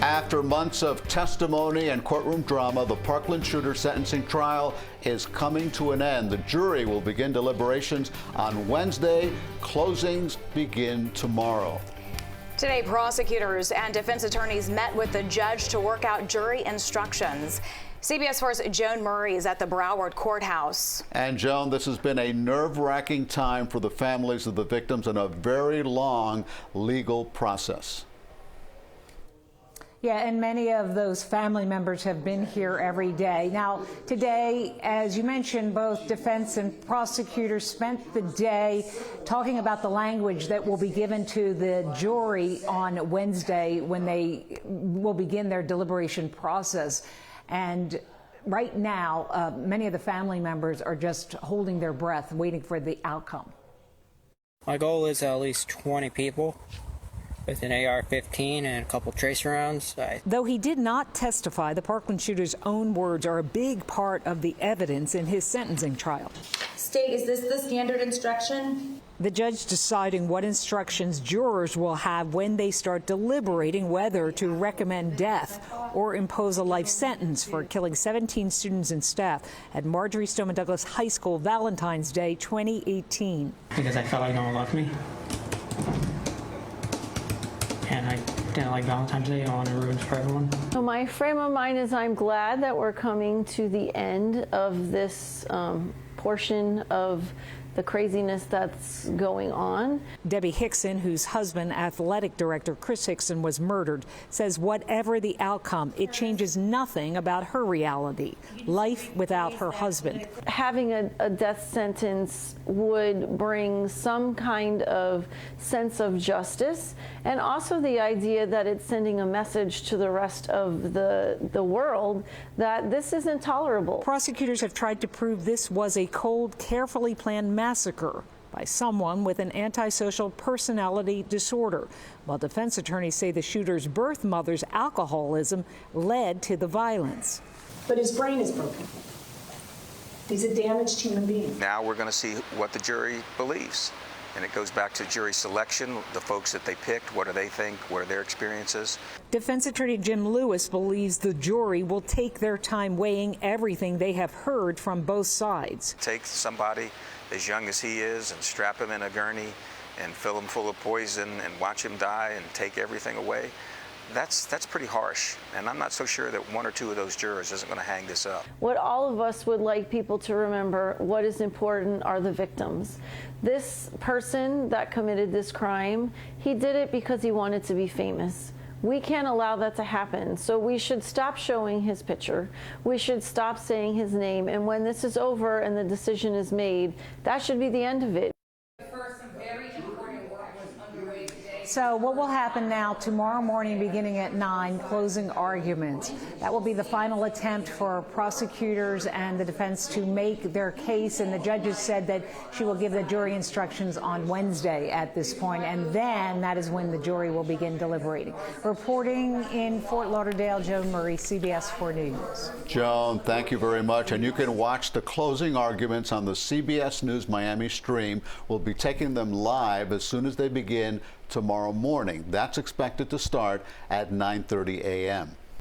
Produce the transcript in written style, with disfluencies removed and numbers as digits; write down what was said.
After months of testimony and courtroom drama, the Parkland shooter sentencing trial is coming to an end. The jury will begin deliberations on Wednesday. Closings begin tomorrow. Today, prosecutors and defense attorneys met with the judge to work out jury instructions. CBS 4's Joan Murray is at the Broward Courthouse. And Joan, this has been a nerve-wracking time for the families of the victims and a very long legal process. Yeah, and many of those family members have been here every day. Now, today, as you mentioned, both defense and prosecutors spent the day talking about the language that will be given to the jury on Wednesday when they will begin their deliberation process. And right now, many of the family members are just holding their breath, waiting for the outcome. My goal is at least 20 people with an AR-15 and a couple tracer rounds. Though he did not testify, the Parkland shooter's own words are a big part of the evidence in his sentencing trial. State, is this the standard instruction? The judge deciding what instructions jurors will have when they start deliberating whether to recommend death or impose a life sentence for killing 17 students and staff at Marjorie Stoneman Douglas High School Valentine's Day 2018. Because I felt like no one loved me. And I didn't like Valentine's Day. I don't want to ruin it for everyone. So my frame of mind is I'm glad that we're coming to the end of this portion of the craziness that's going on. Debbie Hickson, whose husband, athletic director Chris Hickson, was murdered, says whatever the outcome, it changes nothing about her reality, life without her husband. Having a death sentence would bring some kind of sense of justice, and also the idea that it's sending a message to the rest of the world that this is intolerable. Prosecutors have tried to prove this was a cold, carefully planned massacre by someone with an antisocial personality disorder, while defense attorneys say the shooter's birth mother's alcoholism led to the violence. But his brain is broken. He's a damaged human being. Now we're going to see what the jury believes. And it goes back to jury selection, the folks that they picked, what do they think, what are their experiences? Defense attorney Jim Lewis believes the jury will take their time weighing everything they have heard from both sides. Take somebody as young as he is and strap him in a gurney and fill him full of poison and watch him die and take everything away. That's pretty harsh, and I'm not so sure that one or two of those jurors isn't going to hang this up. What all of us would like people to remember, what is important are the victims. This person that committed this crime, he did it because he wanted to be famous. We can't allow that to happen, so we should stop showing his picture. We should stop saying his name, and when this is over and the decision is made, that should be the end of it. So what will happen now tomorrow morning beginning at 9, closing arguments. That will be the final attempt for prosecutors and the defense to make their case, and the judges said that she will give the jury instructions on Wednesday at this point, and then that is when the jury will begin deliberating. Reporting in Fort Lauderdale, Joan Murray, CBS 4 News. Joan, thank you very much. And you can watch the closing arguments on the CBS News Miami stream. We'll be taking them live as soon as they begin tomorrow morning. That's expected to start at 9:30 a.m.